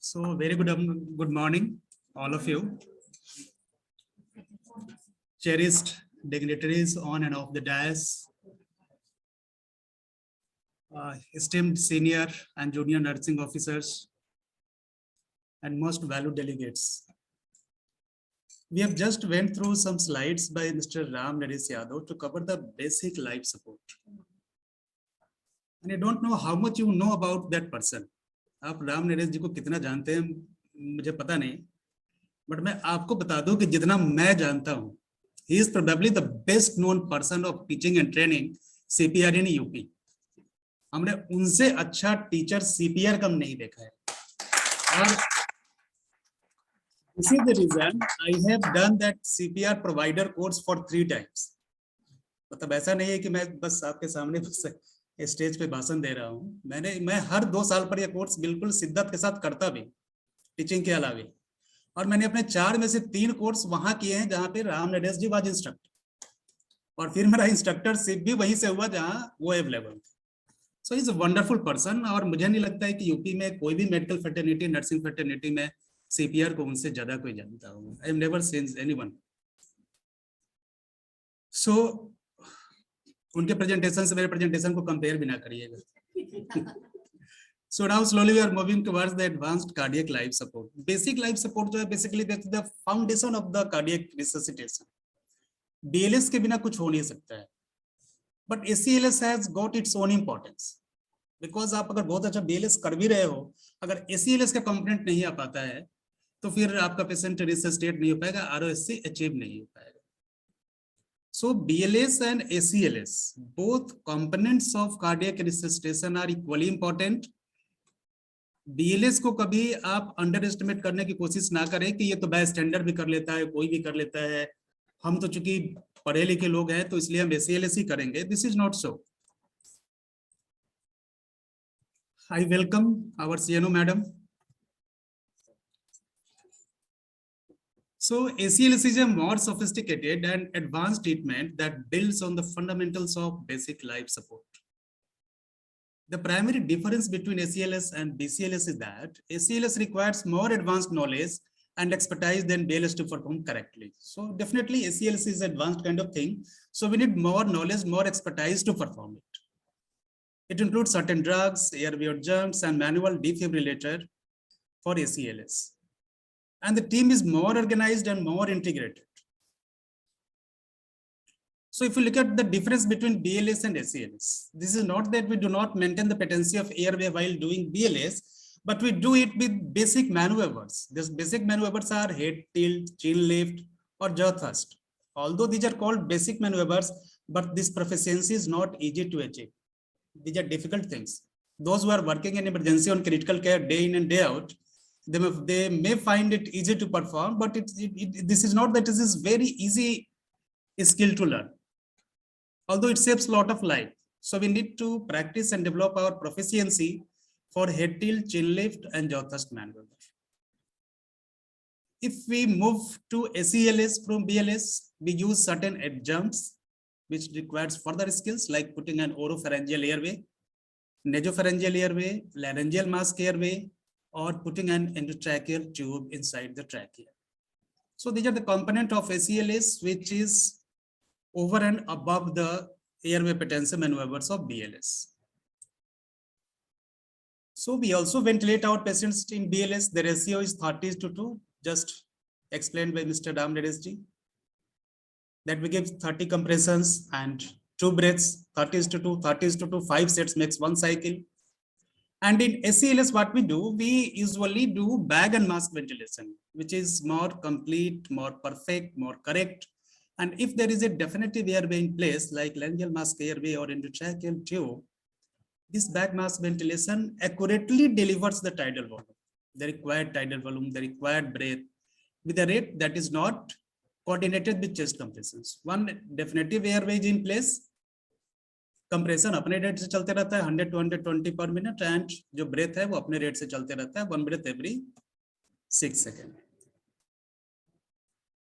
So very good morning, all of you. Cherished dignitaries on and off the dais, esteemed senior and junior nursing officers, and most valued delegates. We have just went through some slides by Mr. Ram Naresh Yadav to cover the basic life support. And I don't know how much you know about that person. आप राम नरेश जी को कितना जानते हैं मुझे पता नहीं, but मैं आपको बता दूं कि जितना मैं जानता हूं, he is probably the best known person of teaching and training CPR in UP. हमने उनसे अच्छा टीचर CPR कम नहीं देखा है. और this is the reason I have done that CPR provider course for 3 times. मतलब ऐसा नहीं है कि मैं बस आपके सामने बस स्टेज पे भाषण दे रहा हूं. मैं हर 2 साल पर यह कोर्स बिल्कुल शिद्दत के साथ करता भी, टीचिंग के अलावा. और मैंने अपने 4 में से 3 कोर्स वहां किए हैं जहां पे राम नरेश जी वाज इंस्ट्रक्टर, और फिर मेरा इंस्ट्रक्टरशिप भी वहीं से हुआ जहां वो available. So is a wonderful person. और मुझे नहीं लगता है कि यूपी में कोई भी मेडिकल फैटर्निटी, नर्सिंग फैटर्निटी में सीपीआर को उनसे ज्यादा कोई जानता हो. I have never seen anyone. So उनके प्रेजेंटेशन से मेरे प्रेजेंटेशन को कंपेयर भी ना करिएगा. So now slowly we are moving towards the advanced cardiac life support. Basic life support जो है basically that's the foundation of the cardiac resuscitation. BLS के बिना कुछ हो नहीं सकता है. But ACLS has got its own importance. Because आप अगर बहुत अच्छा BLS कर भी रहे हो, अगर ACLS का कंपोनेंट नहीं आ पाता है, तो फिर आपका पेशेंट रिसस्टेट नहीं हो पाएगा, ROSC अचीव नहीं हो पाएगा. So BLS and ACLS, both components of cardiac resuscitation are equally important. BLS को कभी आप अंडर एस्टिमेट करने की कोशिश ना करें कि ये तो बाय स्टैंडर्ड भी कर लेता है, कोई भी कर लेता है, हम तो चूंकि पढ़े लिखे लोग हैं तो इसलिए हम ACLS ही करेंगे. This is not so. I welcome our CNO madam. So ACLS is a more sophisticated and advanced treatment that builds on the fundamentals of basic life support. The primary difference between ACLS and BCLS is that ACLS requires more advanced knowledge and expertise than BLS to perform correctly. So definitely ACLS is an advanced kind of thing. So we need more knowledge, more expertise to perform it. It includes certain drugs, airway adjuncts, and manual defibrillator for ACLS. And the team is more organized and more integrated. So if you look at the difference between BLS and ACLS, this is not that we do not maintain the patency of airway while doing BLS, but we do it with basic maneuvers. These basic maneuvers are head tilt, chin lift, or jaw thrust. Although these are called basic maneuvers, but this proficiency is not easy to achieve. These are difficult things. Those who are working in emergency on critical care day in and day out, they may find it easy to perform, but this is not that this is very easy skill to learn. Although it saves a lot of life. So we need to practice and develop our proficiency for head tilt, chin lift, and jaw thrust maneuver. If we move to ACLS from BLS, we use certain adjuncts which requires further skills like putting an oropharyngeal airway, nasopharyngeal airway, laryngeal mask airway, or putting an endotracheal tube inside the trachea. So these are the component of ACLS which is over and above the airway patency maneuvers of BLS. So we also ventilate our patients in BLS. The ratio is 30:2, just explained by Mr. Ram Naresh ji. That we give 30 compressions and 2 breaths, 30:2, 30:2, 5 sets makes 1 cycle. And in ACLS, what we do, we usually do bag and mask ventilation, which is more complete, more perfect, more correct. And if there is a definitive airway in place, like laryngeal mask airway or endotracheal tube, this bag mask ventilation accurately delivers the tidal volume, the required tidal volume, the required breath, with a rate that is not coordinated with chest compressions. One definitive airway is in place. Compression अपने rate से चलते रहता है 100 to 120 per minute, and जो breath है वो अपने rate से चलते रहता है 1 breath every 6 seconds.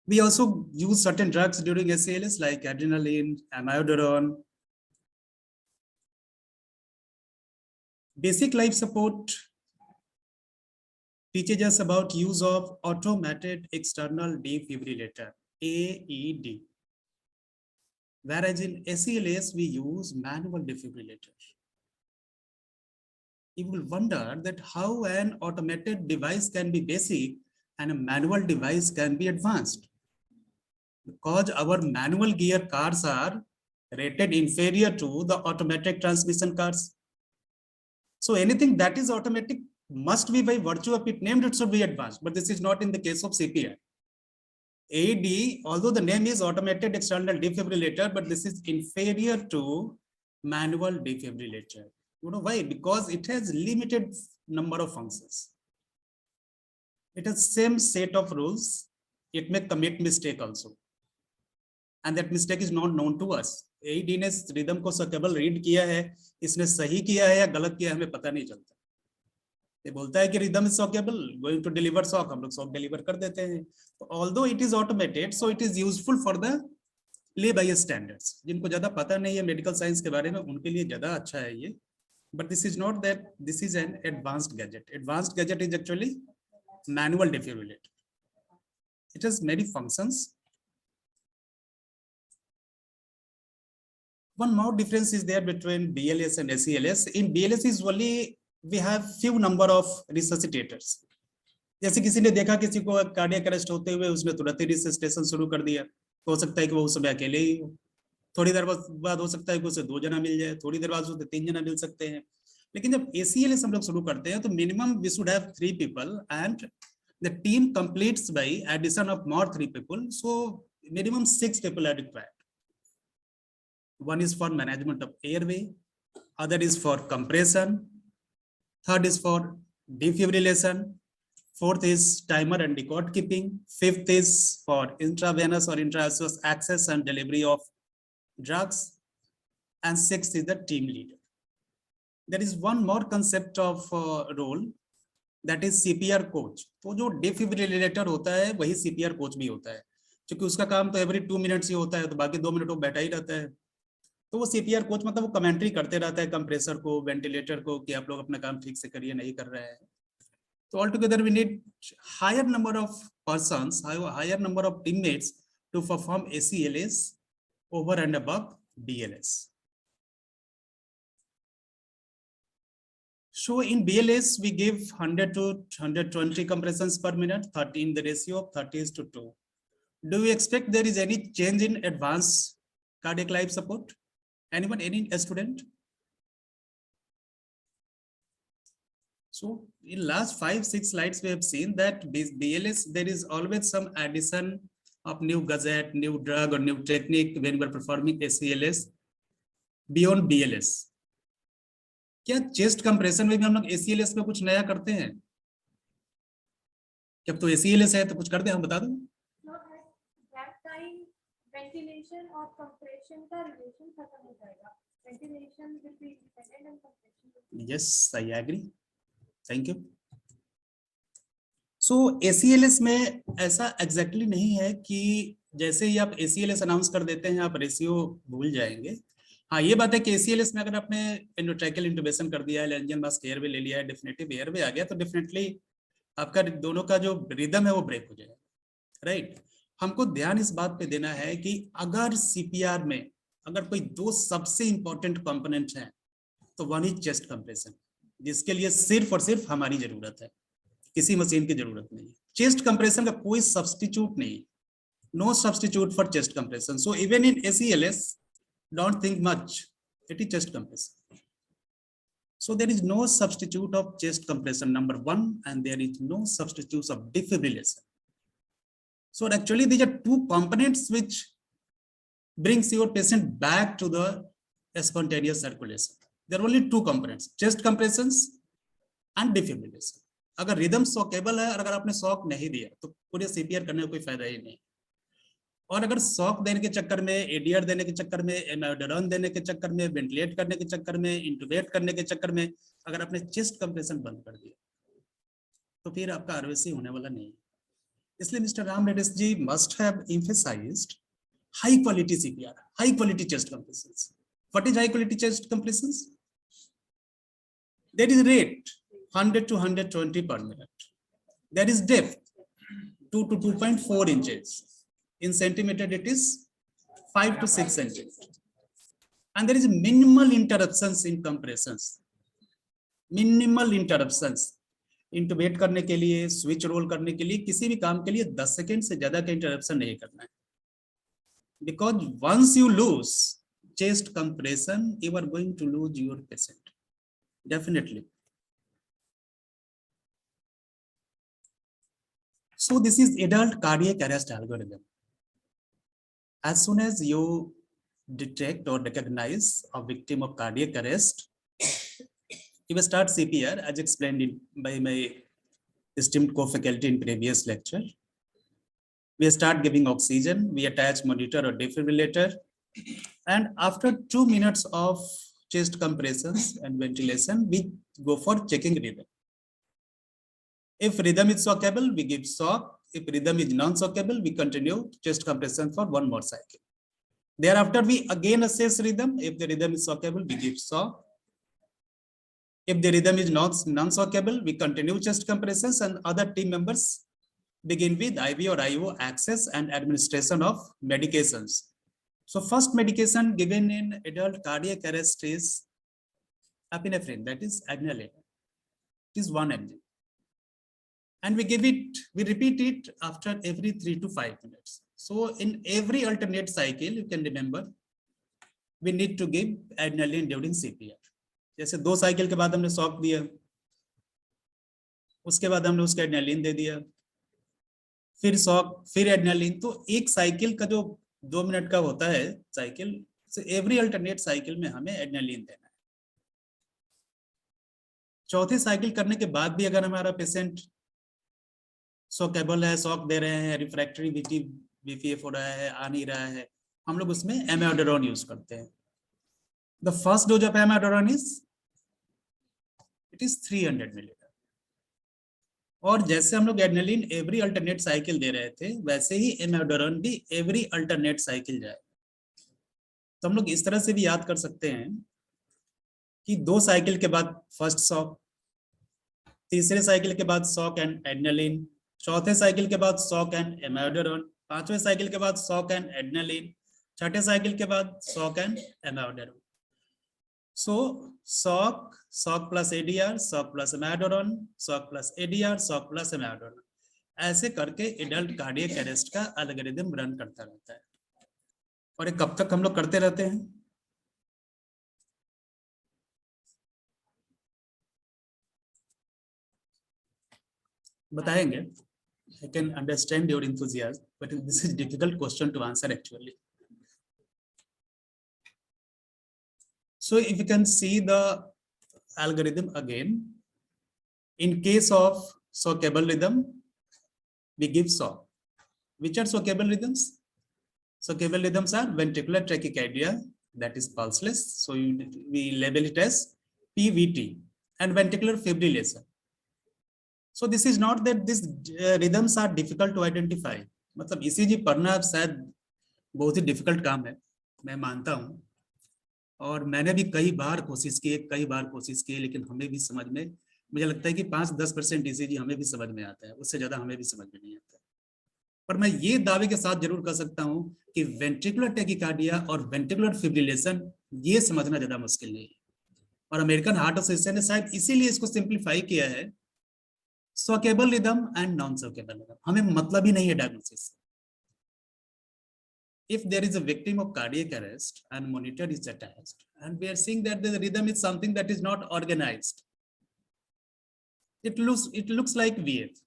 We also use certain drugs during ACLS like adrenaline, amiodarone. Basic life support teaches us about use of automated external defibrillator, AED. Whereas in SELS, we use manual defibrillator. You will wonder that how an automated device can be basic and a manual device can be advanced. Because our manual gear cars are rated inferior to the automatic transmission cars. So anything that is automatic must be by virtue of it named, it should be advanced. But this is not in the case of CPR. AED, although the name is automated external defibrillator, but this is inferior to manual defibrillator. You know why? Because it has limited number of functions. It has same set of rules. It may commit mistake also. And that mistake is not known to us. AED ने rhythm को केवल read किया है, इसने सही किया है या गलत किया है हमें पता नहीं चलता. ये बोलता है कि rhythm is shockable, going to deliver shock, हम लोग सॉक डिलीवर कर देते हैं. तो although it is automated, so it is useful for the lay bystanders. जिनको ज्यादा पता नहीं है मेडिकल साइंस के बारे में उनके लिए ज्यादा अच्छा है ये. But this is not that, this is an advanced gadget. Advanced gadget is actually manual defibrillator. It has many functions. One more difference is there between BLS and SELS. In BLS is only we have few number of resuscitators. जैसे किसी ने देखा किसी को cardiac arrest होते हुए, उसने तुरंत ही रिसस्टेशन शुरू कर दिया. हो सकता है कि वो उस समय अकेले ही हो. थोड़ी देर बाद हो सकता है कि उसे 2 जना मिल जाए, थोड़ी देर बाद उसे 3 जना मिल सकते हैं. लेकिन जब ACLS हम लोग शुरू करते हैं तो minimum we should have 3 people and the team completes by addition of more 3 people. So minimum 6 people are required. One is for management of airway, other is for compression, third is for defibrillation, fourth is timer and record keeping, fifth is for intravenous or intraosseous access and delivery of drugs, and sixth is the team leader. There is one more concept of role, that is CPR coach. तो जो defibrillator होता है वही CPR coach भी होता है, क्योंकि उसका काम तो every 2 minutes ही होता है, तो बाकी 2 मिनट वो बैठा ही रहता है. तो वो CPR कोच मतलब वो कमेंट्री करते रहता है कंप्रेसर को, वेंटिलेटर को, कि आप लोग अपना काम ठीक से करिए, नहीं कर रहे हैं. तो all together we need higher number of persons, higher number of teammates to perform ACLS over and above BLS. So in BLS we give 100 to 120 compressions per minute, 30 in the ratio of 30:2. Do you expect there is any change in advanced cardiac life support? Anyone, any student? So in last 5-6 slides we have seen that BLS there is always some addition of new gadget, new drug or new technique when we are performing ACLS beyond BLS. क्या chest compression में भी हम लोग ACLS में कुछ नया करते हैं? जब तो ACLS है तो कुछ कर दे, हम बता दो. वेंटिलेशन और कंप्रेशन का रिलेशन खत्म हो जाएगा. Ventilation will be independent and compression. Yes, I agree. Thank you. So ACLS में ऐसा एग्जैक्टली नहीं है कि जैसे ही आप ACLS अनाउंस कर देते हैं आप रेशियो भूल जाएंगे. हाँ, ये बात है कि ACLS में अगर आपने एंडोट्रैकियल इंट्यूबेशन कर दिया है, लेंजियन मास्क एयरवे ले लिया है, डेफिनेटिव एयरवे आ गया, तो डेफिनेटली आपका दोनों का जो रिदम है वो ब्रेक हो जाएगा. राइट. हमको ध्यान इस बात पे देना है कि अगर CPR में अगर कोई 2 सबसे इंपॉर्टेंट कंपोनेंट हैं तो वन इज चेस्ट कंप्रेशन, जिसके लिए सिर्फ और सिर्फ हमारी जरूरत है, किसी मशीन की जरूरत नहीं है. चेस्ट कंप्रेशन का कोई सब्स्टिट्यूट नहीं, no substitute for chest compression. So even in ACLS don't think much, it is chest compression. So there is no substitute of chest compression, number 1, and there is no substitute of defibrillation. So actually these are 2 components which brings your patient back to the spontaneous circulation. There are only 2 components, chest compressions and defibrillation. अगर rhythm सॉकेबल है और अगर आपने sock नहीं दिया तो पूरे CPR करने का कोई फायदा ही नहीं. और अगर सॉक देने के चक्कर में, ADR देने के चक्कर में, एमाइडोरन देने के चक्कर में, वेंटिलेट करने के चक्कर में, इंटुबेट करने के चक्कर में अगर आपने चेस्ट कंप्रेशन बंद कर दिया तो फिर आपका RVC होने वाला नहीं. इसलिए mister Ram Reddy ji must have emphasised high quality CPR, high quality chest compressions. What is high quality chest compressions? That is rate 100 to 120 per minute. There is depth 2 to 2.4 inches. In centimeter, it is 5 to 6 inches. And there is minimal interruptions in compressions. Minimal interruptions. Intubate करने के लिए, switch role करने के लिए, किसी भी काम के लिए 10 सेकंड से ज्यादा का इंटरप्शन नहीं करना है. Because once you lose chest compression, you are going to lose your patient. Definitely. So this is adult cardiac arrest algorithm. As soon as you detect or recognize a victim of cardiac arrest, you will start CPR as explained by my esteemed co-faculty in previous lecture. We start giving oxygen, we attach monitor or defibrillator, and after 2 minutes of chest compressions and ventilation, we go for checking rhythm. If rhythm is shockable, we give shock. If rhythm is non-shockable, we continue chest compression for 1 more cycle. Thereafter, we again assess rhythm. If the rhythm is shockable, we give shock. If the rhythm is non-shockable, we continue chest compressions, and other team members begin with IV or IO access and administration of medications. So first medication given in adult cardiac arrest is epinephrine, that is adrenaline. It is 1 mg. And we repeat it after every 3 to 5 minutes. So in every alternate cycle, you can remember, we need to give adrenaline during CPR. जैसे 2 cycle के बाद हमने shock दिया, उसके बाद हमने उसका adrenaline दे दिया, फिर शॉक, फिर एड्रेनालिन. तो एक साइकिल का जो 2 मिनट का होता है cycle, so every alternate cycle में हमें एड्रेनालिन देना है. चौथी साइकिल करने के बाद भी अगर हमारा पेशेंट शॉकेबल है, शॉक दे रहे हैं, रिफ्रैक्टरी बीपीएफ हो रहा है, आ नहीं रहा है, हम लोग उसमें एमाइडोरॉन यूज करते हैं. The first dose of amiodarone is 300 milligram. और जैसे हम लोग एड्रेनालिन एवरी अल्टरनेट साइकिल दे रहे थे, वैसे ही एमाइडोरॉन भी एवरी अल्टरनेट साइकिल जाए. तो हम लोग इस तरह से भी याद कर सकते हैं कि 2 साइकिल के बाद फर्स्ट शॉक, तीसरे साइकिल के बाद शॉक एंड एड्रेनालिन, चौथे साइकिल के बाद शॉक एंड एमाइडोरॉन, 5वें साइकिल के बाद शॉक एंड एड्रेनालिन, 6ठे साइकिल के बाद shock and amiodarone. So shock plus ADR, shock plus amiodarone, shock plus ADR, shock plus amiodarone. ऐसे करके एडल्ट कार्डियक अरेस्ट का एल्गोरिथम रन करता रहता है. और ये कब तक हम लोग करते रहते हैं? बताएंगे. I can understand your enthusiasm, but this is difficult question to answer actually. So if you can see the algorithm again, in case of shockable rhythm, we give shock. Which are shockable rhythms? Shockable rhythms are ventricular tachycardia, that is pulseless. So we label it as PVT, and ventricular fibrillation. So this is not that these rhythms are difficult to identify. मतलब ECG पढ़ना शायद बहुत ही difficult काम है, मैं मानता हूँ. और मैंने भी कई बार कोशिश की, लेकिन हमें भी समझ में, मुझे लगता है कि 5-10% ECG हमें भी समझ में आता है, उससे ज्यादा हमें भी समझ में नहीं आता. पर मैं ये दावे के साथ जरूर कर सकता हूं कि वेंट्रिकुलर टैकिकार्डिया और वेंट्रिकुलर फिब्रिलेशन ये समझना ज्यादा मुश्किल नहीं है. और अमेरिकन हार्ट एसोसिएशन ने शायद इसीलिए इसको सिंप्लीफाई किया है, shockable rhythm and non shockable rhythm. हमें मतलब ही नहीं है diagnosis. If there is a victim of cardiac arrest and monitor is attached, and we are seeing that the rhythm is something that is not organized, it looks like VF,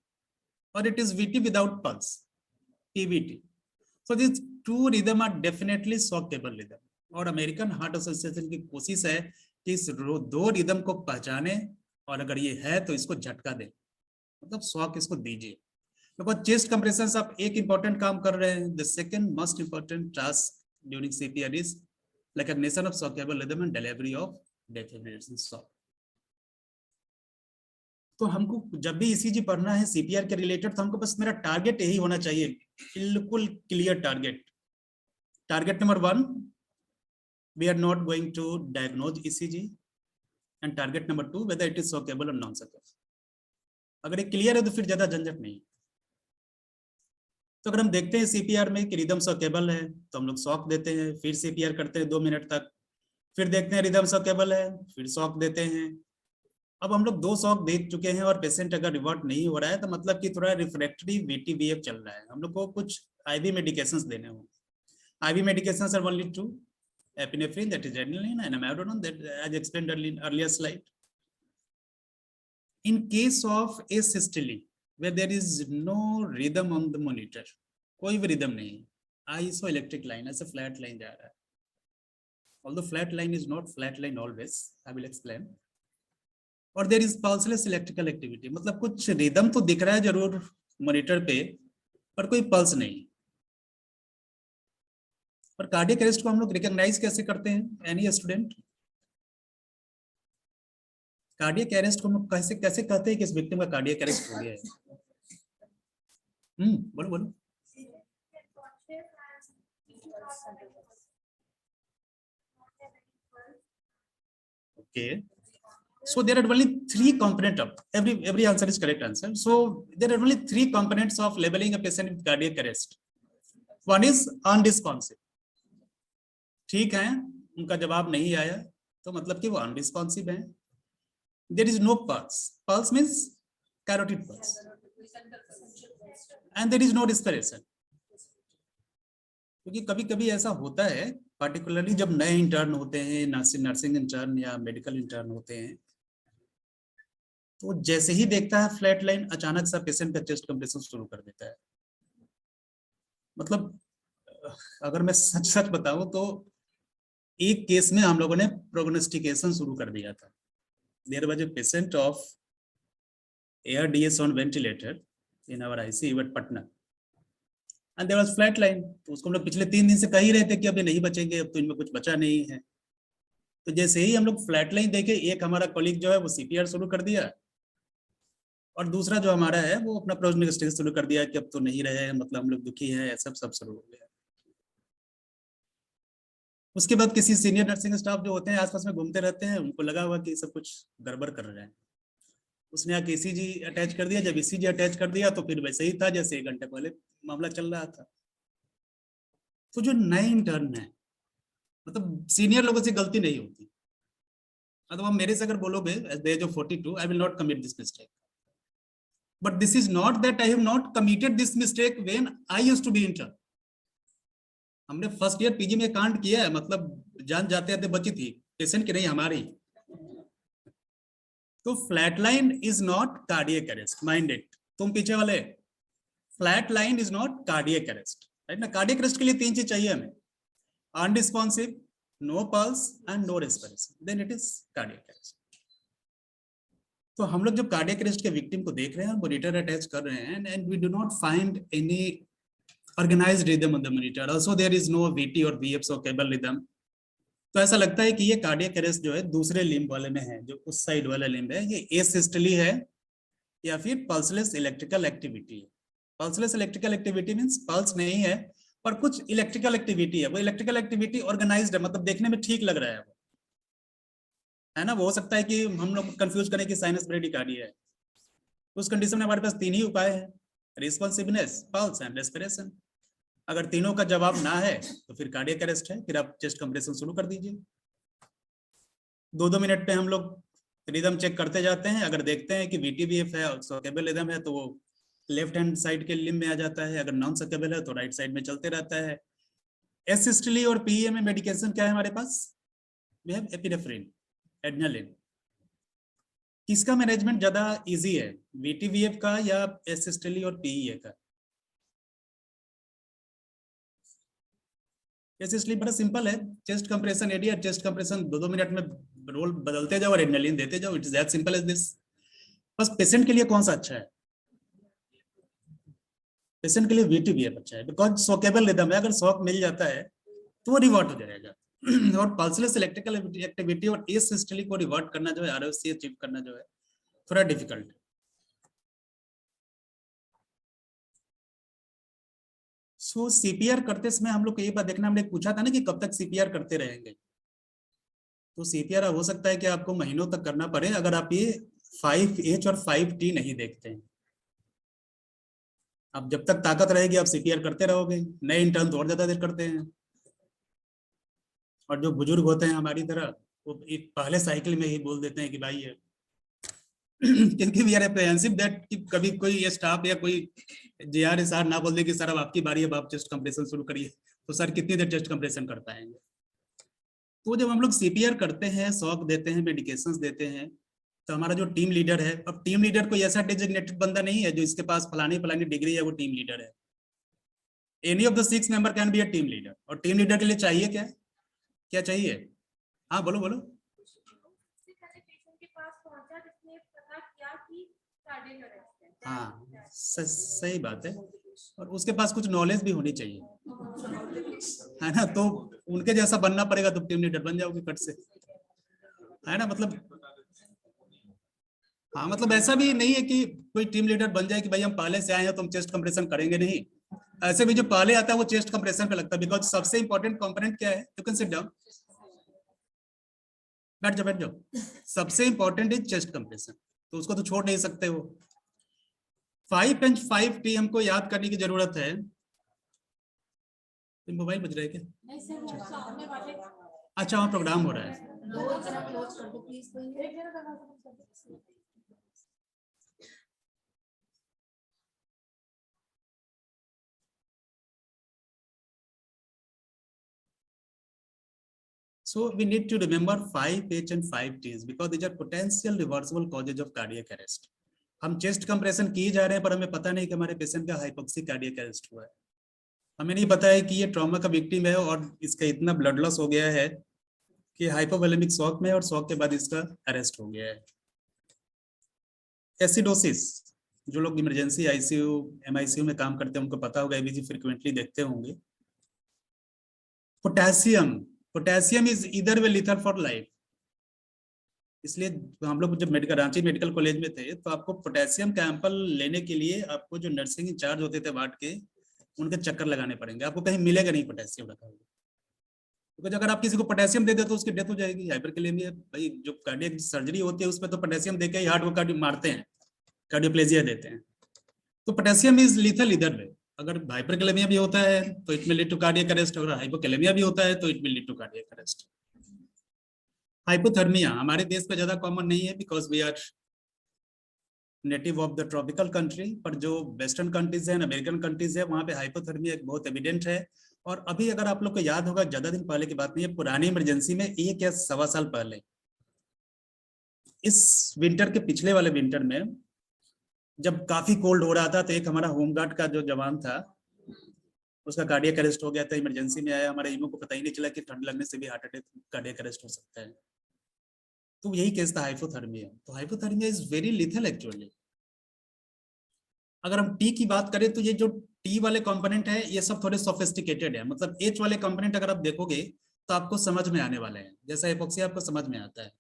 or it is VT without pulse, PVT. So these two rhythm are definitely shockable rhythm. और American heart association की कोशिश है कि इस 2 rhythm को पहचाने, और अगर ये है तो इसको झटका दे, मतलब शॉक इसको दीजिए. Because chest compressions आप एक important काम कर रहे हैं. The second most important task during CPR is recognition of shockable rhythm and delivery of defibrillator shock. तो हमको जब भी ECG पढ़ना है CPR के रिलेटेड, तो हमको बस मेरा टारगेट यही होना चाहिए, बिल्कुल clear target. Target number 1, we are not going to diagnose ECG, and target number 2, whether it is shockable or non-shockable. अगर ये क्लियर है तो फिर ज्यादा झंझट नहीं। तो अगर हम देखते हैं सीपीआर में कि रिदम सॉकेबल है तो हम लोग शॉक देते हैं, फिर सीपीआर करते हैं 2 मिनट तक, फिर देखते हैं रिदम सॉकेबल है, फिर शॉक देते हैं। अब हम लोग 2 शॉक दे चुके हैं और पेशेंट अगर रिवर्ट नहीं हो रहा है तो मतलब कि थोड़ा रिफ्रैक्टरी वीटीवीएफ चल रहा है, हम लोग को कुछ आईवी मेडिकेशंस देने होंगे। IV medications are only two: epinephrine, that is adrenaline, and amiodarone, that as explained earlier slide. In case of asystole, where there is no rhythm on the monitor, कोई भी rhythm नहीं, isoelectric line ऐसे flat line जा रहा है, although flat line is not flat line always, I will explain. और there is pulseless electrical activity, मतलब कुछ rhythm तो दिख रहा है जरूर मॉनिटर पे पर कोई पल्स नहीं। और कार्डियक अरेस्ट को हम लोग रिकॉग्नाइज कैसे करते हैं? Any student? कार्डियक अरेस्ट को हम कैसे कैसे कहते हैं कि इस विक्टिम का कार्डियक अरेस्ट हो गया है? बोलो बोलो। Okay, so there are only 3 components of every answer is correct answer. So there are only 3 components of labeling a patient with cardiac arrest. One is unresponsive, ठीक है, उनका जवाब नहीं आया तो मतलब कि वो अनरिस्पॉन्सिव है। There is no pulse, pulse means carotid pulse, and there is no respiration. क्योंकि कभी कभी ऐसा होता है, पार्टिकुलरली जब नए इंटर्न होते हैं, नर्सिंग इंटर्न या मेडिकल इंटर्न होते हैं, तो जैसे ही देखता है फ्लैट लाइन, अचानक सा पेशेंट का चेस्ट कंप्रेशन शुरू कर देता है। मतलब अगर मैं सच सच बताऊं तो एक केस में हम लोगों ने प्रोग्नोस्टिकेशन शुरू कर दिया था। There was a patient of ARDS on ventilator in our ICU at Patna, and there was flat line. तो उसको हम लोग पिछले 3 दिन से कह ही रहे थे कि अभी नहीं बचेंगे, अब तो इनमें कुछ बचा नहीं है। तो जैसे ही हम लोग फ्लैट लाइन देखे, एक हमारा कॉलीग जो है वो CPR शुरू कर दिया, और दूसरा जो हमारा है वो अपना प्रोग्नोस्टिकेशन शुरू कर दिया कि अब तो नहीं रहे, मतलब हम लोग दुखी हैं, सब शुरू हो गया। उसके बाद किसी सीनियर नर्सिंग स्टाफ जो होते हैं आसपास में घूमते रहते हैं, उनको लगा हुआ कि सब कुछ गड़बड़ कर रहे हैं, उसने आके ECG अटैच कर दिया। जब ECG अटैच कर दिया तो फिर वैसे ही था जैसे 1 घंटे पहले मामला चल रहा था। तो जो नए इंटर्न है, मतलब सीनियर लोगों से गलती नहीं होती, मतलब अब मेरे से अगर बोलोगे at the age of 42 I will not commit this mistake, but this is not that I have not committed this mistake when I used to be intern. हमने फर्स्ट ईयर PG में कांड किया है, मतलब जान जाते जाते बची थी, पेशेंट की नहीं, हमारी। तो flat line is not cardiac arrest, mind it. तुम पीछे वाले, flat line is not cardiac arrest, right ना? कार्डियक अरेस्ट के लिए 3 चीज चाहिए हमें: unresponsive, no pulse and no respiration, then it is cardiac arrest. तो हम लोग जब कार्डियक अरेस्ट के विक्टिम को देख रहे हैं, मॉनिटर अटैच कर रहे हैं, and we do not find any organized rhythm on the monitor, also there is no VT or VF socable rhythm, तो ऐसा लगता है कि ये कार्डियक अरेस्ट जो है दूसरे लिम्ब वाले में है, जो उस साइड वाला लिम्ब है, ये एसिस्टली है या फिर पल्सलेस इलेक्ट्रिकल एक्टिविटी है। Pulseless electrical activity means pulse नहीं है पर कुछ इलेक्ट्रिकल एक्टिविटी है, वो इलेक्ट्रिकल एक्टिविटी ऑर्गेनाइज्ड है, मतलब देखने में ठीक लग रहा है वो, है ना? वो हो सकता है कि हम लोग कंफ्यूज करें कि साइनस ब्रेडिकार्डिया है। उस कंडीशन में हमारे पास 3 ही उपाय है: रिस्पॉन्सिवनेस, पल्स एंड रेस्पिरेशन। अगर तीनों का जवाब ना है तो फिर कार्डियक अरेस्ट है, फिर आप चेस्ट कंप्रेशन शुरू कर दीजिए। 2-2 मिनट पे हम लोग रिदम चेक करते जाते हैं, अगर देखते हैं कि VTVF है, सॉकेबल रिदम है, तो वो लेफ्ट हैंड साइड के लिम्ब में आ जाता है, अगर नॉन सॉकेबल है तो राइट साइड में चलते रहता है। एसिस्टली और PE में मेडिकेशन क्या है हमारे पास? We have epinephrine, adrenaline. किसका मैनेजमेंट ज्यादा इजी है, VTVF का या एसिस्टली और PEA का? इसलिए बड़ा सिंपल है, chest compression area, chest compression 2-2 minute में रोल बदलते जाओ और एड्रेनालिन देते जाओ, it is that simple as this. बस पेशेंट के लिए कौन सा अच्छा है? पेशेंट के लिए VTVF अच्छा है, बिकॉज सॉकेबल रिदम है, अगर शॉक मिल जाता है तो वो रिवर्ट हो जाएगा। और पल्सलेस इलेक्ट्रिकल एक्टिविटी और एसिस्टली को रिवर्ट करना जो है, ROC अचीव करना जो है थोड़ा डिफिकल्ट है। सो CPR करते समय हम लोग को ये बात देखना, हमने पूछा था ना कि कब तक CPR करते रहेंगे। तो CPR हो सकता है कि आपको महीनों तक करना पड़े, अगर आप ये 5H और 5T नहीं देखते हैं। अब जब तक ताकत रहेगी आप CPR करते रहोगे, नए इंटर्न तो और ज्यादा देर करते हैं, और जो बुजुर्ग होते हैं हमारी तरह वो एक पहले साइकिल में ही बोल देते हैं कि भाई है क्योंकि वी आर एप्रीहेंसिव दैट कि कभी कोई स्टाफ या कोई JR SR ना बोल दे कि सर अब आपकी बारी है, अब आप चेस्ट कंप्रेशन शुरू करिए, तो सर कितनी देर चेस्ट कंप्रेशन कर पाएंगे। तो जब हम लोग CPR करते हैं, शॉक देते हैं, मेडिकेशंस देते हैं, तो हमारा जो टीम लीडर है, अब टीम लीडर कोई ऐसा डेजिग्नेटेड बंदा नहीं है जो इसके पास फलानी फलानी डिग्री है वो टीम लीडर है। Any of the 6 member can be a team leader. और टीम लीडर के लिए चाहिए क्या, क्या चाहिए? हाँ बोलो बोलो। उससे पहले पेशेंट के पास पहुंचा जिसने पता किया कि कार्डियक अरेस्ट है। हाँ सही बात है, और उसके पास कुछ नॉलेज भी होनी चाहिए, है ना, तो उनके जैसा बनना पड़ेगा, तो टीम लीडर बन जाओगे कट से, है ना। मतलब हाँ, मतलब ऐसा भी नहीं है कि कोई टीम लीडर बन जाए कि भाई हम पहले से आए हैं तो हम चेस्ट कंप्रेशन करेंगे नहीं। ऐसे भी जो पहले आता है वो चेस्ट कंप्रेशन पे लगता है, बिकॉज सबसे इंपॉर्टेंट कंपोनेंट क्या है, यू कैन सिट डाउन, बैठ जाओ बैठ जाओ, सबसे इंपॉर्टेंट इज चेस्ट कंप्रेशन, तो उसको तो छोड़ नहीं सकते हो। 5H 5T हमको याद करने की जरूरत है। मोबाइल बज रहा है क्या? अच्छा वहाँ प्रोग्राम हो रहा है। So we need to remember 5H and 5Ts because these are potential reversible causes of cardiac arrest. हम चेस्ट कंप्रेशन किए जा रहे हैं पर हमें पता नहीं कि हमारे पेशेंट का हाइपोक्सिक कार्डियक अरेस्ट हुआ है। हमें नहीं पता है कि ये ट्रॉमा का विक्टिम है और इसका इतना ब्लड लॉस हो गया है कि हाइपोवोलेमिक शॉक में, और शॉक के बाद इसका अरेस्ट हो गया है। एसिडोसिस, जो लोग इमरजेंसी ICU MICU में काम करते हैं उनको पता होगा, ABG फ्रिक्वेंटली देखते होंगे। Potassium is either way lethal for life, इसलिए हम लोग जब रांची मेडिकल कॉलेज में थे तो आपको पोटेशियम कैंपल लेने के लिए आपको जो नर्सिंग इंचार्ज होते थे वार्ड के, उनके चक्कर लगाने पड़ेंगे, आपको कहीं मिलेगा नहीं पोटेशियम रखा हुआ। क्योंकि अगर आप किसी को पोटेशियम दे दे तो उसकी डेथ हो जाएगी। हाइपरकैलेमिया, भाई जो कार्डियक सर्जरी होती है उसमें तो पोटेशियम देके ही हार्ट को मारते हैं, कार्डियोप्लेजिया देते हैं। तो पोटेशियम इज लीथल इधर वे, अगर हाइपरकैलेमिया भी होता है तो it will lead to cardiac arrest, अगर हाइपोकैलेमिया भी होता है तो it will lead to cardiac arrest. Hypothermia हमारे देश में ज्यादा कॉमन नहीं है because we are native of the tropical country, पर जो वेस्टर्न कंट्रीज है, अमेरिकन कंट्रीज है, वहां पे हाइपोथर्मिया बहुत एविडेंट है। और अभी अगर आप लोग को याद होगा, ज्यादा दिन पहले की बात नहीं है, पुरानी इमरजेंसी में 1 या 1.25 साल पहले, इस विंटर के पिछले वाले विंटर में जब काफी कोल्ड हो रहा था, तो एक हमारा होमगार्ड का जो जवान था उसका कार्डियक अरेस्ट हो गया था, इमरजेंसी में आया, हमारे इमो को पता ही नहीं चला कि ठंड लगने से भी हार्ट अटैक कार्डियक अरेस्ट हो सकता है। तो यही केस था हाइपोथर्मिया। तो hypothermia is very lethal actually. अगर हम टी की बात करें तो ये जो टी वाले कंपोनेंट है ये सब थोड़े सोफिस्टिकेटेड है, मतलब एच वाले कंपोनेंट अगर आप देखोगे तो आपको समझ में आने वाले हैं। जैसा हिपोक्सिया आपको समझ में आता है,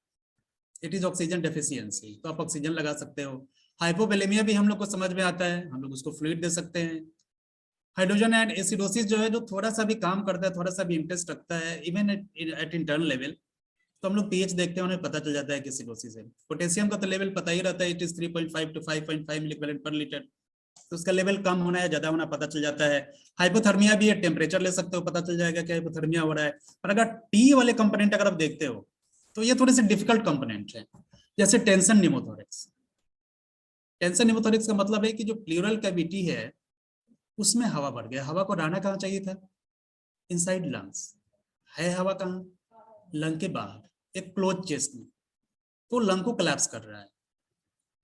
इट इज ऑक्सीजन डेफिशिएंसी, तो आप ऑक्सीजन लगा सकते हो। हाइपोवोलेमिया भी हम लोग को समझ में आता है, हम लोग उसको फ्लूइड दे सकते हैं। हाइड्रोजन एंड एसिडोसिस जो है, जो थोड़ा सा भी काम करता है, थोड़ा सा भी इंटरेस्ट रखता है इवन एट इंटरनल लेवल, तो हम लोग पीएच देखते हैं, उन्हें पता चल जाता है कि एसिडोसिस है। पोटेशियम का तो लेवल पता ही रहता है, इट इज 3.5 to 5.5 मिलीग्राम पर लीटर, तो उसका लेवल कम होना है ज्यादा होना पता चल जाता है। हाइपोथर्मिया भी है, टेम्परेचर ले सकते हो, पता चल जाएगा कि हाइपोथर्मिया हो रहा है। पर अगर टी वाले कंपोनेंट अगर आप देखते हो तो ये थोड़े से डिफिकल्ट कंपोनेंट है। जैसे टेंशन निमोथोरेक्स, टेंशन निमोथोरेक्स का मतलब है कि जो प्लूरल कैविटी है उसमें हवा भर गया। हवा को रहना कहाँ चाहिए था? Inside lungs. है हवा कहाँ? लंग के बाहर, एक क्लोज चेस्ट में, तो लंग को कोलैप्स कर रहा है।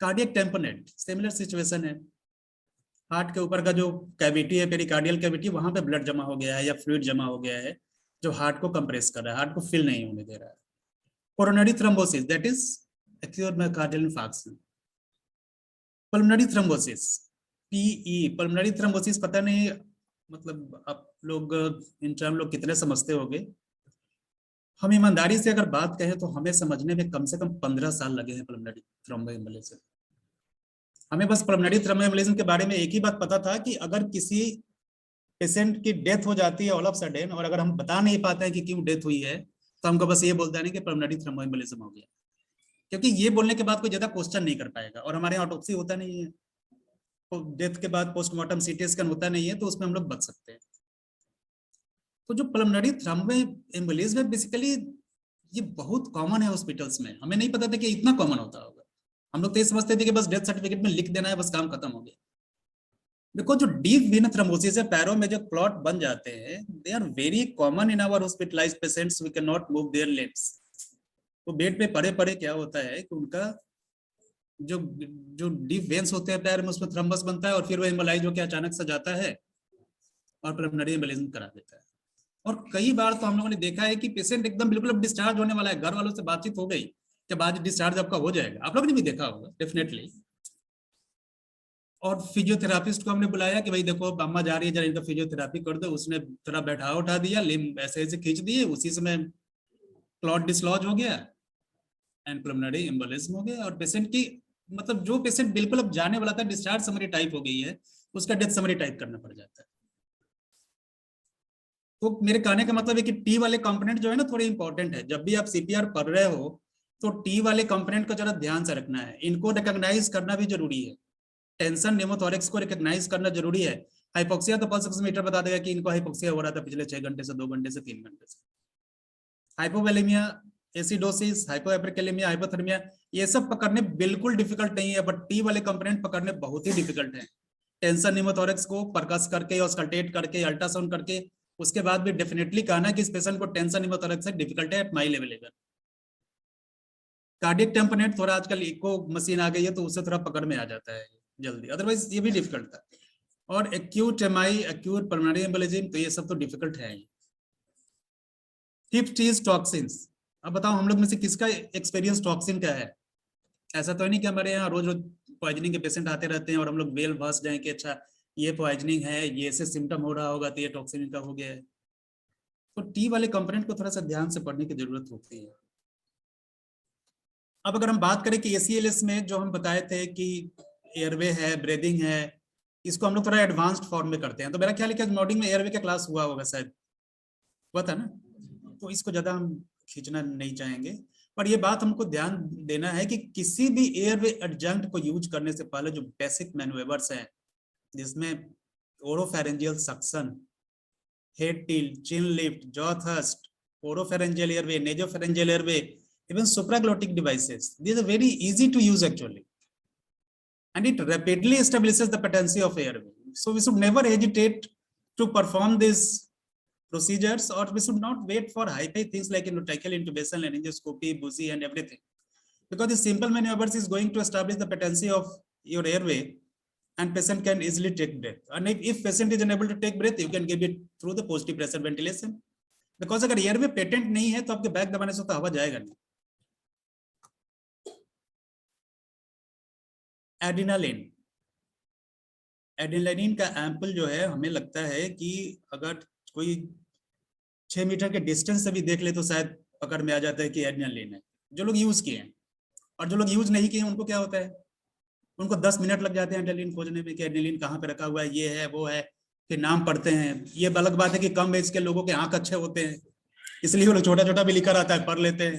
कार्डियक टेम्पोनेट सिमिलर सिचुएशन है, हार्ट के ऊपर का जो कैविटी है, पेरिकार्डियल कैविटी, वहां पे ब्लड जमा हो गया है या फ्लूइड जमा हो गया है जो हार्ट को कंप्रेस कर रहा है, हार्ट को फिल नहीं होने दे रहा है। Coronary thrombosis, that is acute myocardial infarction. Pulmonary thrombosis, PE, pulmonary thrombosis, पता नहीं मतलब आप लोग इन टर्म लोग कितने समझते होंगे। हम ईमानदारी से अगर बात कहें तो हमें समझने में कम से कम 15 साल लगे हैं पल्मोनरी थ्रोम्बोएम्बोलिज्म। हमें बस पल्मोनरी थ्रोम्बोएम्बोलिज्म के बारे में एक ही बात पता था कि अगर किसी पेशेंट की डेथ हो जाती है ऑल ऑफ सडन, और अगर हम बता नहीं पाते हैं कि क्यों डेथ हुई है, तो हमको बस ये बोलता है कि पल्मोनरी थ्रोम्बोएम्बोलिज्म हो गया। क्योंकि ये बोलने के बाद कोई ज्यादा क्वेश्चन नहीं कर पाएगा, और हमारे यहाँ ऑटोप्सी होता नहीं है, तो डेथ के बाद पोस्टमार्टम सीटी स्कैन होता नहीं है, तो उसमें हम लोग बच सकते हैं। तो जो पल्मोनरी थ्रोम्बोएम्बोलिज्म है बेसिकली ये बहुत कॉमन है हॉस्पिटल्स में, हमें नहीं पता था कि इतना कॉमन होता होगा। हम लोग तो ये समझते थे कि बस डेथ सर्टिफिकेट में लिख देना है, बस काम खत्म हो गया। देखो जो डीप वेन थ्रोम्बोसिस है, पैरों में जो क्लॉट बन जाते हैं, they are very common in our hospitalized patients, we can not move their limbs. तो बेड पे पड़े पड़े क्या होता है कि उनका जो जो डीप वेन्स होते हैं पैर में, उसमें थ्रम्बस बनता है, और फिर वो एम्बोलाइज होकर अचानक से जाता है और पल्मोनरी एम्बोलिज्म करा देता है। और कई बार तो हम लोगों ने देखा है कि पेशेंट एकदम बिल्कुल अब डिस्चार्ज होने वाला है, घर वालों से बातचीत हो गई कि बाद डिस्चार्ज आपका हो जाएगा, आप लोगों ने भी देखा होगा डेफिनेटली। और फिजियोथेरापिस्ट को हमने बुलाया कि भाई देखो अम्मा जा रही है, जरा इनका फिजियोथेरापी कर दो। उसने थोड़ा बैठा उठा दिया, लिम्ब ऐसे ऐसे खींच दिए, उसी समय क्लॉट डिसलॉज हो गया एंड पल्मोनरी एम्बोलिज्म हो गया। और पेशेंट की मतलब जो पेशेंट बिल्कुल अब जाने वाला था, डिस्चार्ज समरी टाइप हो गई है, उसका डेथ समरी टाइप करना पड़ जाता है। तो मेरे कहने का मतलब है कि टी वाले कंपोनेंट जो है ना थोड़े इंपॉर्टेंट है। जब भी आप सीपीआर पढ़ रहे हो तो टी वाले कंपोनेंट को जरा ध्यान से रखना है, इनको रिकॉग्नाइज करना भी जरूरी है। टेंशन निमोथोरेक्स को रिकॉग्नाइज करना जरूरी है। हाइपोक्सिया तो पल्स ऑक्सीमीटर बता देगा कि इनको हाइपोक्सिया हो रहा था पिछले 6 घंटे से, 2 घंटे से, 3 घंटे से। हाइपोवोलेमिया, एसिडोसिस, हाइपोएपिकेलेमिया, हाइपोथर्मिया, ये सब पकड़ने बिल्कुल डिफिकल्ट नहीं है, बट टी वाले कंपोनेंट पकड़ने बहुत ही डिफिकल्ट है। टेंशन निमोथोरेक्स को परकस करके, ऑस्कल्टेट करके, अल्ट्रासाउंड करके, उसके बाद भी डेफिनेटली कहना कि इस पेशेंट को टेंशन निमोथोरेक्स से डिफिकल्ट है एट माई लेवल। कार्डियक टेम्पनेट थोड़ा आजकल इको मशीन आ गई है तो उससे थोड़ा पकड़ में आ जाता है जल्दी, अदरवाइज ये भी डिफिकल्ट था। और acute MI, acute pulmonary embolism, तो ये सब तो डिफिकल्ट है ही। फिफ्थ चीज टॉक्सिन्स। अब बताओ हम लोग में से किसका एक्सपीरियंस टॉक्सिन का है? ऐसा तो नहीं कि हमारे यहाँ रोज रोज पॉइजनिंग के पेशेंट आते रहते हैं और हम लोग वेल भस जाए कि अच्छा ये पॉइजनिंग है, ये ऐसे सिम्टम हो रहा होगा तो ये टॉक्सिन का हो गया है। तो टी वाले कंपोनेंट को थोड़ा सा ध्यान से पढ़ने की जरूरत होती है। अब अगर हम बात करें कि एसीएलएस में जो हम बताए थे कि एयरवे है, ब्रीदिंग है, इसको हम लोग थोड़ा एडवांस्ड फॉर्म में करते हैं। तो मेरा ख्याल है कि आज मॉर्निंग में एयरवे का क्लास हुआ होगा, शायद हुआ था ना, तो इसको ज्यादा हम खींचना नहीं चाहेंगे। पर ये बात हमको ध्यान देना है कि किसी भी एयरवे एडजंक्ट को यूज करने से पहले जो बेसिक मैनुवर्स हैं, जिसमें oropharyngeal suction, head tilt, chin lift, jaw thrust, oropharyngeal airway, nasopharyngeal airway, even supraglottic devices, these are very easy to use actually, and it rapidly establishes the patency of airway. So we should never hesitate to perform these procedures, or we should not wait for high-pay things like tracheal intubation, laryngoscopy, buzi and everything, because the simple maneuvers is going to establish the patency of your airway and patient can easily take breath. And if patient is unable to take breath, you can give it through the positive pressure ventilation, because अगर airway patent नहीं है तो आपके back दबाने से तो हवा जाएगा नहीं। एड्रेनालिन, एड्रेनालिन का एम्पल जो है, हमें लगता है कि अगर कोई 6 मीटर के डिस्टेंस से भी देख ले तो शायद पकड़ में आ जाता है कि एड्रेनालिन है, जो लोग यूज किए हैं। और जो लोग यूज नहीं किए उनको क्या होता है, उनको 10 मिनट लग जाते हैं एड्रेनालिन खोजने में कि एड्रेनालिन कहाँ पे रखा हुआ है, ये है वो है, फिर नाम पढ़ते हैं। ये अलग बात है कि कम एज के लोगों के आंख अच्छे होते हैं, इसलिए वो लोग छोटा छोटा भी लिखा रहता है, पढ़ लेते हैं।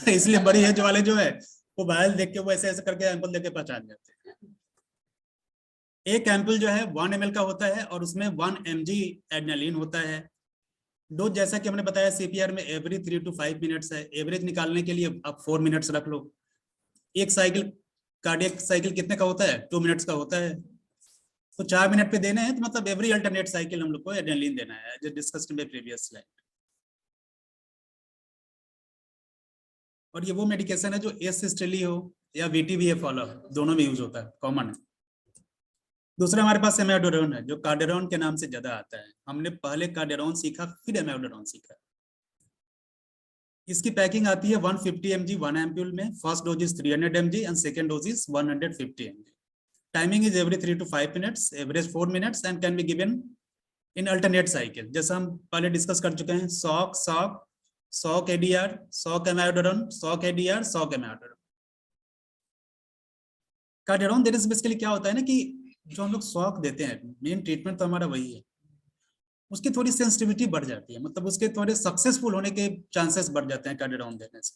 इसलिए बड़ी एज वाले जो है वो मोबाइल देख के वो ऐसे ऐसे करके एम्पल देख के पहचान जाते हैं। एक एम्पल जो है 1 ml का होता है और उसमें 1 mg एड्रेनालिन होता है। डोज जैसा कि हमने बताया सीपीआर में एवरी 3 to 5 मिनट्स है। एवरेज निकालने के लिए आप 4 मिनट्स रख लो। एक साइकिल, कार्डियक साइकिल कितने का होता है? 2 मिनट्स का होता है, तो 4 मिनट पे देना है, तो मतलब एवरी अल्टरनेट साइकिल हम लोग को एड्रेनालिन देना है, जो डिस्कस्ड इन प्रीवियस स्लाइड। और ये वो मेडिकेशन है जो एसिस्टेली हो या वीटीवीएफ वाला हो, दोनों में यूज होता है, कॉमन है। दूसरा हमारे पास एमेडोरॉन है, जो कार्डेरॉन के नाम से ज्यादा आता है। हमने पहले कार्डेरॉन सीखा, फिर एमेडोरॉन सीखा। इसकी पैकिंग आती है 150 mg 1 एम्पूल में। First dose is 300 mg and second dose is 150 mg। Timing is every 3 to 5 minutes, average 4 minutes and can be given in alternate cycle, जैसा हम पहले डिस्कस कर चुके हैं। Shock shock, shock ADR, shock amiodarone, shock ADR, shock amiodarone. Cordarone देने से basically क्या होता है ना कि जो हम लोग सॉक देते हैं, मेन ट्रीटमेंट तो हमारा वही है, उसकी थोड़ी सेंसिटिविटी बढ़ जाती है, मतलब उसके थोड़े सक्सेसफुल होने के चांसेस बढ़ जाते हैं कार्डेरॉन देने से।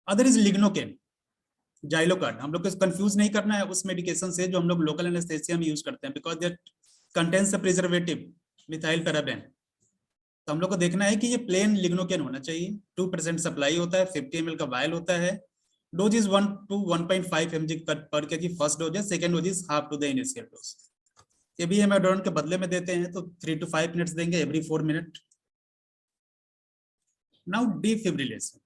Other is lignocaine, Xylocard. हम लोग को कंफ्यूज नहीं करना है उस मेडिकेशन से जो हम लोग लोकल एनेस्थेसिया में यूज करते हैं, because that contains a preservative methyl paraben. तो हम लोग को देखना है कि ये प्लेन लिग्नोकेन होना चाहिए। 2% सप्लाई होता है, 50 ml का वायल होता है। डोज इज 1 to 1.5 mg पर केजी फर्स्ट डोज है, second dose is half to the initial dose. ये भी एमेडोन के बदले में देते हैं, तो 3 to 5 मिनट्स देंगे every 4 minute. Now defibrillation,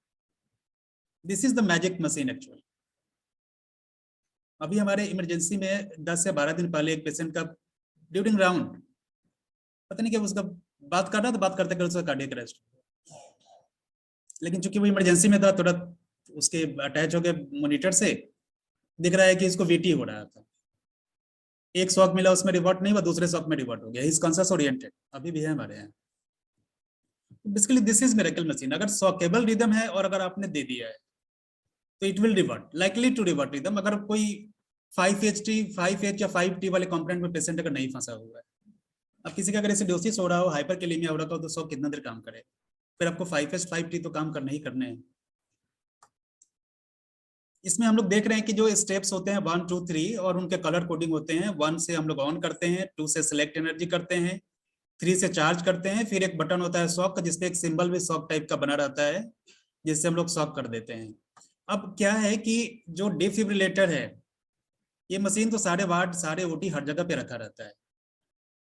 this is the magic machine actually. अभी हमारे इमरजेंसी में 10 से 12 दिन पहले एक पेशेंट का ड्यूरिंग राउंड पता नहीं क्या उसका बात कर रहा था, बात करते करते उसका कार्डियक अरेस्ट। लेकिन चूंकि वो इमरजेंसी में था, थोड़ा उसके अटैच हो गए मॉनिटर से, दिख रहा है कि इसको वीटी हो रहा था। एक शॉक मिला, उसमें रिवर्ट नहीं हुआ, दूसरे शॉक में रिवर्ट हो गया। इज कॉन्शियस ओरिएंटेड, अभी भी है हमारे यहाँ। Basically this is miracle machine. अगर शॉकेबल रिदम है और अगर आपने दे दिया है तो it will revert, likely to revert rhythm. अगर कोई 5HT 5H या 5T वाले कंपोनेंट में पेशेंट अगर नहीं फंसा हुआ है, अब किसी का अगर एसिडोसिस हो रहा हो, हाइपरकैलेमिया हो रहा हो, तो शॉक कितना देर काम करे? फिर आपको 5H 5T तो काम करने ही करने हैं। इसमें हम लोग देख रहे हैं कि जो स्टेप्स होते हैं 1 2 3 और उनके कलर कोडिंग होते हैं। 1 से हम लोग ऑन करते हैं, 2 से सिलेक्ट एनर्जी करते हैं, 3 से चार्ज करते हैं, फिर एक बटन होता है शॉक का जिसपे एक सिंबल भी शॉक टाइप का बना रहता है, जिससे हम लोग शॉक कर देते हैं। अब क्या है कि जो डिफिब्रिलेटर है, ये मशीन तो सारे वार्ड सारे ओटी हर जगह पे रखा रहता है,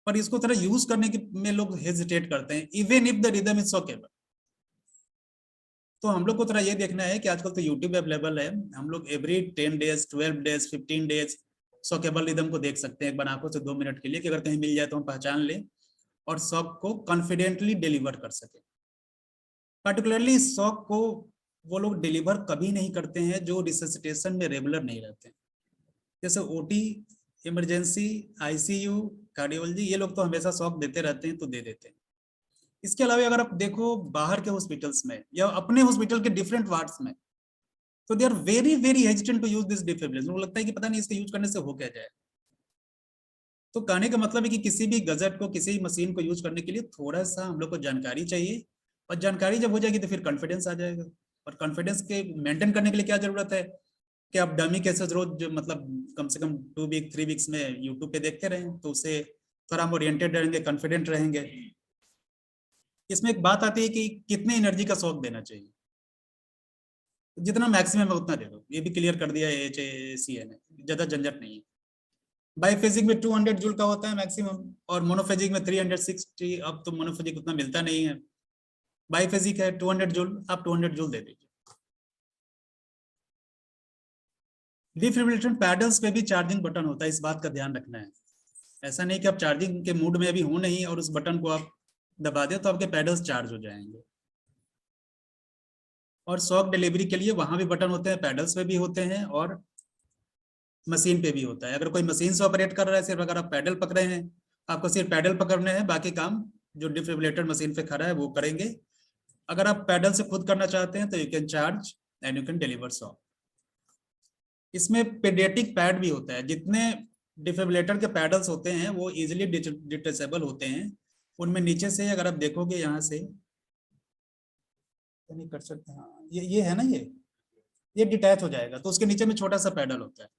पर इसको थोड़ा यूज करने में लोग हेजिटेट करते हैं, even if the rhythm is shockable. तो हम लोग को थोड़ा ये देखना है कि आजकल तो यूट्यूब अवेलेबल है, हम लोग every 10 days 12 days 15 days shockable rhythm को देख सकते हैं एक बार आंखों से 2 मिनट के लिए, कि अगर कहीं मिल जाए तो हम पहचान लें और शॉक को कॉन्फिडेंटली डिलीवर कर सके। पर्टिकुलरली शॉक को वो लोग डिलीवर कभी नहीं करते हैं जो रिससिटेशन में रेगुलर नहीं रहते हैं, जैसे ओटी, इमरजेंसी, आईसीयू, कार्डियोलॉजी, ये लोग तो हमेशा शॉक देते रहते हैं, तो दे देते हैं। इसके अलावा अगर आप देखो बाहर के हॉस्पिटल्स में या अपने हॉस्पिटल के डिफरेंट वार्ड्स में, तो they are very very hesitant to use this defibrillator. उनको लगता है कि पता नहीं इसके यूज करने से हो क्या जाए। तो कहने का मतलब है कि किसी भी गजट को, किसी भी मशीन को यूज करने के लिए थोड़ा सा हम लोग को जानकारी चाहिए, और जानकारी जब हो जाएगी तो फिर कॉन्फिडेंस आ जाएगा। और कॉन्फिडेंस के मेंटेन करने के लिए क्या जरूरत है कि आप डमी केसेस रोज जो मतलब कम से कम 2 वीक 3 वीक्स में यूट्यूब पे देखते रहें, तो उससे थोड़ा हम ओरिएंटेड रहेंगे, कॉन्फिडेंट रहेंगे। इसमें एक बात आती है कि कितने एनर्जी का शॉक देना चाहिए। जितना मैक्सिमम है उतना दे दो, ये भी क्लियर कर दिया है HACA ने, ज्यादा झंझट नहीं है। बाइफेजिक में 200 जूल का होता है मैक्सिमम, और मोनोफेजिक में 360। अब तो मोनोफेजिक उतना मिलता नहीं है, बाइफेजिक है 200 जूल, आप 200 जूल दे दीजिए। डिफिब्रिलेटर पैडल्स पे भी चार्जिंग बटन होता है, इस बात का ध्यान रखना है। ऐसा नहीं कि आप चार्जिंग के मूड में अभी हो नहीं और उस बटन को आप दबा दे तो आपके पैडल्स चार्ज हो जाएंगे। और शॉक डिलीवरी के लिए वहां भी बटन होते हैं, पैडल्स पे भी होते हैं और मशीन पे भी होता है। अगर कोई मशीन से ऑपरेट कर रहा है, सिर्फ अगर आप पैडल पकड़े हैं, आपको सिर्फ पैडल पकड़ने हैं, बाकी काम जो डिफिब्रिलेटर मशीन पे खड़ा है वो करेंगे। अगर आप पैडल से खुद करना चाहते हैं तो you can charge and you can deliver shock. इसमें पेडियाट्रिक पैड भी होता है। जितने डिफिब्रिलेटर के पैडल्स होते हैं वो इजीली डिटेचेबल होते हैं। उनमें नीचे से अगर आप देखोगे यहाँ से नहीं कर सकते, हाँ ये है ना, ये डिटैच हो जाएगा, तो उसके नीचे में छोटा सा पैडल होता है।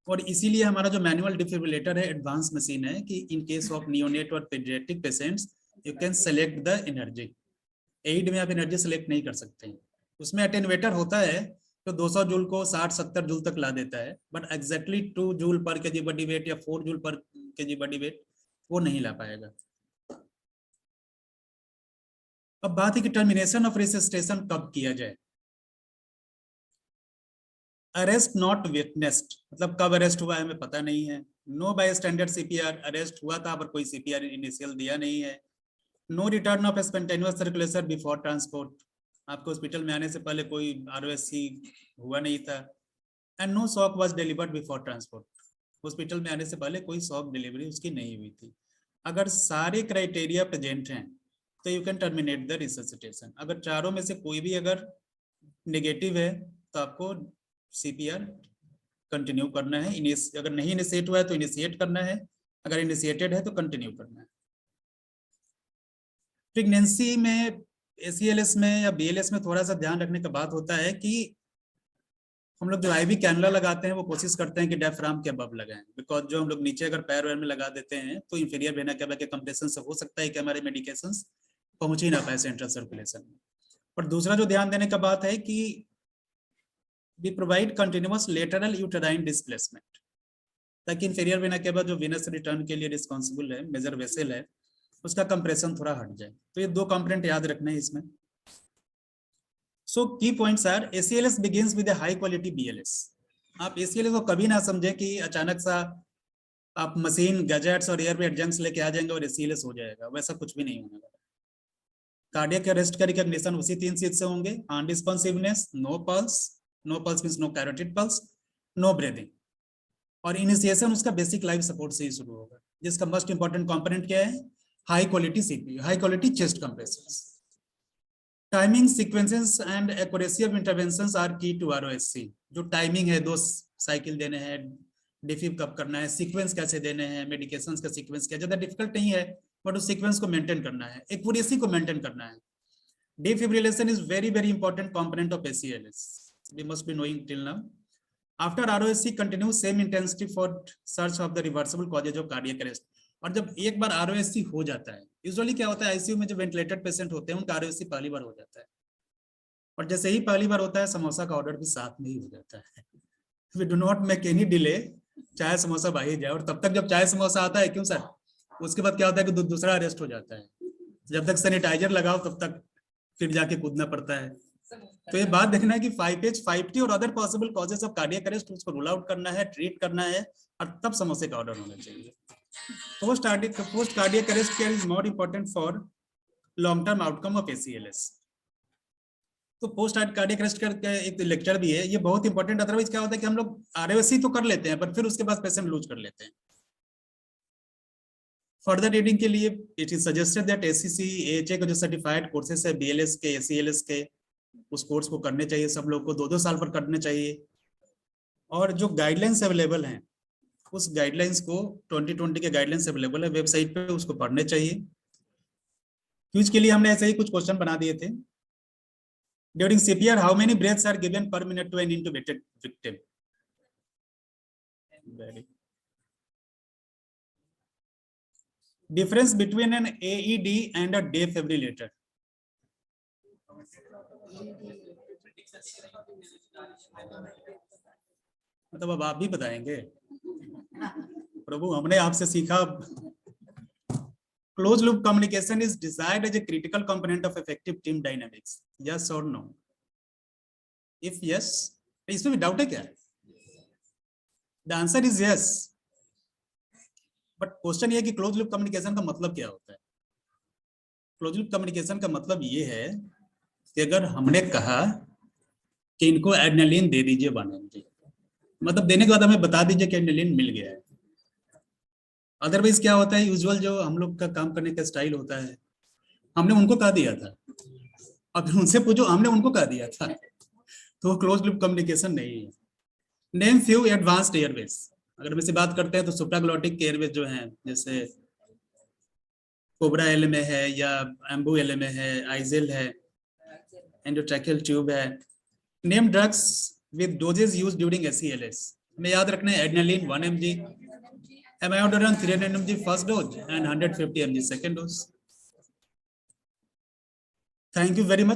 और इसीलिए हमारा जो मैनुअल डिफिब्रिलेटर है एडवांस मशीन है कि इन केस ऑफ नियोनेट और paediatric patients you can select the energy. एड में आप एनर्जी सेलेक्ट नहीं कर सकते हैं। उसमें अटेन्यूएटर होता है तो 200 जूल को 60-70 जूल तक ला देता है, बट एग्जैक्टली 2 जूल पर केजी बॉडी वेट या 4 जूल पर केजी बॉडी वेट वो नहीं ला पाएगा। अब बात है कि टर्मिनेशन ऑफ रिससिटेशन कब किया जाए। अरेस्ट नॉट विटनेस्ड, मतलब कब अरेस्ट हुआ है हमें पता नहीं है। No bystander CPR, arrest हुआ था पर कोई सीपीआर इनिशियल दिया नहीं है। No return of spontaneous circulation before transport, आपको हॉस्पिटल में आने से पहले कोई ROSC हुआ नहीं था। And no shock was delivered before transport, hospital में आने से पहले कोई शॉक डिलीवरी उसकी नहीं हुई थी। अगर सारे क्राइटेरिया प्रेजेंट हैं तो you can terminate the resuscitation. अगर चारों में से कोई भी अगर नेगेटिव है तो आपको CPR कंटिन्यू करना है। अगर नहीं इनिशिएट हुआ है तो इनिशिएट करना है, अगर इनिशिएटेड है तो कंटिन्यू करना है। प्रेगनेंसी में ACLS में या BLS में थोड़ा सा ध्यान रखने का बात होता है कि हम लोग जो IV कैनुला लगाते हैं वो कोशिश करते हैं कि डायफ्राम के अबव लगाएं, बिकॉज जो हम लोग नीचे अगर पैर वैर में लगा देते हैं तो इंफीरियर वेना कैवा के कंप्रेशन से हो सकता है कि हमारे मेडिकेशंस पहुंच ही ना पाए सेंट्रल सर्कुलेशन में। और दूसरा जो ध्यान देने का बात है कि we provide continuous lateral uterine displacement, ताकि इंफीरियर वेना कैवा जो वेनस रिटर्न के लिए रिस्पॉन्सिबल है, मेजर वेसल है, उसका कंप्रेशन थोड़ा हट जाए। तो ये 2 कंपोनेंट याद रखने हैं इसमें। So key points are ACLS begins with a high quality BLS. आप ACLS को कभी ना समझे कि अचानक सा आप मशीन गैजेट्स और एयर एडजंक्ट्स लेके आ जाएंगे और ACLS हो जाएगा, वैसा कुछ भी नहीं होने वाला। कार्डियक अरेस्ट का रिकॉग्निशन उसी 3 चीज से होंगे, unresponsiveness, no pulse means no carotid pulse, no breathing, और इनिशिएशन उसका बेसिक लाइफ सपोर्ट से ही शुरू होगा, जिसका मोस्ट इंपॉर्टेंट कंपोनेंट क्या है, high quality CPU, high quality chest compressions. Timing, sequences and accuracy of interventions are key to ROSC। जो टाइमिंग है, 2 साइकिल देने हैं, डिफिब कब करना है, सीक्वेंस कैसे देने हैं, मेडिकेशंस का सीक्वेंस क्या, ज्यादा डिफिकल्ट नहीं है, बट उस सीक्वेंस को मेंटेन करना है, एक्यूरेसी को मेंटेन करना है। Defibrillation is very very important component of ACLS, we must be knowing till now. After ROSC continue same intensity for search of the reversible causes of cardiac arrest. और जब एक बार ROSC हो जाता है, usually क्या होता है, ICU में जो वेंटिलेटेड पेशेंट होते हैं उनका ROSC पहली बार हो जाता है, और जैसे ही पहली बार होता है समोसा का ऑर्डर भी साथ में ही हो जाता है। We do not make any delay, चाय समोसा भाई जाए, और तब तक जब चाय समोसा आता है, क्यों सर, उसके बाद क्या होता है कि दूसरा अरेस्ट हो जाता है, जब तक सैनिटाइजर लगाओ तब तक फिर जाके कूदना पड़ता है। तो ये बात देखना है कि 5H 5T और other possible causes of cardiac arrest, उसको रूल आउट करना है, ट्रीट करना है, और तब समोसे का ऑर्डर होना चाहिए। Post cardiac arrest care is more important for long term outcome of ACLS। तो पोस्ट कार्डियक अरेस्ट का एक लेक्चर भी है, ये बहुत इंपॉर्टेंट। अदरवाइज क्या होता है कि हम लोग ROSC तो कर लेते हैं, पर फिर उसके बाद पेशेंट लूज कर लेते हैं। फर्दर रीडिंग के लिए it is suggested that ACC AHA का जो सर्टिफाइड कोर्सेस है BLS के ACLS के, उस कोर्स को करने चाहिए, सब लोग को 2-2 साल पर करने चाहिए। और जो गाइडलाइंस अवेलेबल हैं, उस गाइडलाइंस को 2020 के गाइडलाइंस अवेलेबल है वेबसाइट पे, उसको पढ़ने चाहिए। क्विज के लिए हमने ऐसे ही कुछ क्वेश्चन बना दिए थे। During CPR how many breaths are given per minute to an intubated victim? Difference between an AED and a defibrillator? मतलब अब आप भी बताएंगे? प्रभु, हमने आपसे सीखा। Closed loop communication is desired as a critical component of effective team dynamics. Yes or no? If yes, इसमें doubt है क्या? The answer is yes. But question ये है कि क्लोज लूप कम्युनिकेशन का मतलब क्या होता है? क्लोज लूप कम्युनिकेशन का मतलब ये है कि अगर हमने कहा कि इनको एड्रेनलिन दे दीजिए 1 mg, मतलब देने के बाद हमें बता दीजिए कि एड्रेनलिन मिल गया है। अदरवाइज क्या होता है, यूजुअल जो हम लोग का काम करने का स्टाइल होता है, हमने उनको कहा दिया था, अब उनसे पूछो हमने उनको कहा दिया था, तो क्लोज लूप कम्युनिकेशन नहीं है। Name few advanced Airways. अगर हम इससे बात करते हैं तो सुप्राग्लोटिक एयरवेज जो हैं, जैसे कोबरा LMA है, या एम्बू LMA है, आइजेल है, एंडोट्रैकियल ट्यूब है। Name drugs with doses used during ACLS। हमें याद रखना है adrenaline 1 mg, amiodarone 300 mg first dose and 150 mg second dose. Thank you very much.